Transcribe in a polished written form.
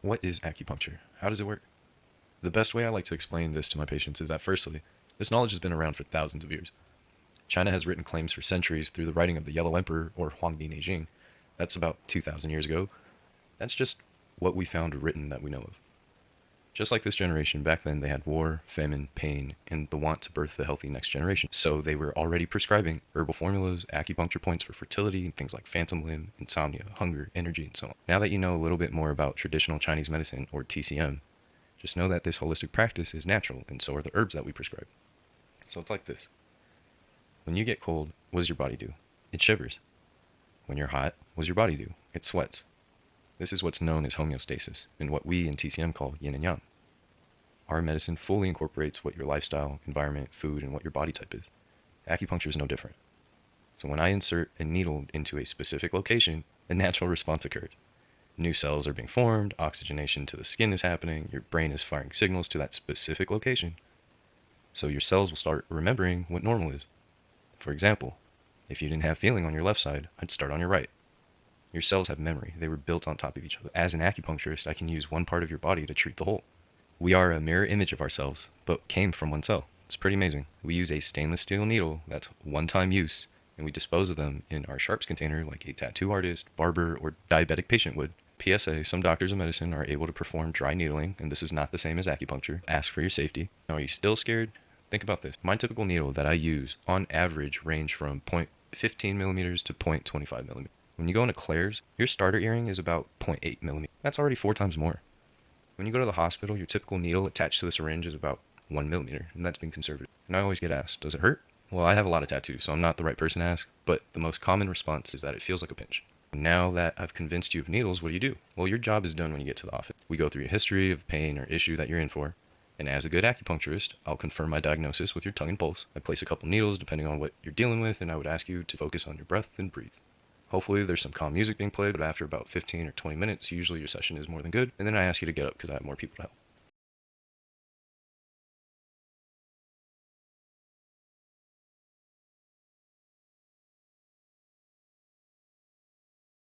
What is acupuncture? How does it work? The best way I like to explain this to my patients is that firstly, this knowledge has been around for thousands of years. China has written claims for centuries through the writing of the Yellow Emperor or Huangdi Neijing. That's about 2,000 years ago. That's just what we found written that we know of. Just like this generation, back then they had war, famine, pain, and the want to birth the healthy next generation. So they were already prescribing herbal formulas, acupuncture points for fertility, and things like phantom limb, insomnia, hunger, energy, and so on. Now that you know a little bit more about traditional Chinese medicine, or TCM, just know that this holistic practice is natural, and so are the herbs that we prescribe. So it's like this. When you get cold, what does your body do? It shivers. When you're hot, what does your body do? It sweats. This is what's known as homeostasis, and what we in TCM call yin and yang. Our medicine fully incorporates what your lifestyle, environment, food, and what your body type is. Acupuncture is no different. So when I insert a needle into a specific location, a natural response occurs. New cells are being formed, oxygenation to the skin is happening, your brain is firing signals to that specific location. So your cells will start remembering what normal is. For example, if you didn't have feeling on your left side, I'd start on your right. Your cells have memory. They were built on top of each other. As an acupuncturist, I can use one part of your body to treat the whole. We are a mirror image of ourselves, but came from one cell. It's pretty amazing. We use a stainless steel needle that's one-time use, and we dispose of them in our sharps container like a tattoo artist, barber, or diabetic patient would. PSA, some doctors of medicine are able to perform dry needling, and this is not the same as acupuncture. Ask for your safety. Now, are you still scared? Think about this. My typical needle that I use, on average, range from 0.15 millimeters to 0.25 millimeters. When you go into Claire's, your starter earring is about 0.8 millimeters. That's already 4 times more. When you go to the hospital, your typical needle attached to the syringe is about 1 millimeter, and that's being conservative. And I always get asked, does it hurt? Well, I have a lot of tattoos, so I'm not the right person to ask, but the most common response is that it feels like a pinch. Now that I've convinced you of needles, what do? Well, your job is done when you get to the office. We go through your history of pain or issue that you're in for, and as a good acupuncturist, I'll confirm my diagnosis with your tongue and pulse. I place a couple needles depending on what you're dealing with, and I would ask you to focus on your breath and breathe. Hopefully there's some calm music being played, but after about 15 or 20 minutes, usually your session is more than good, and then I ask you to get up because I have more people to help.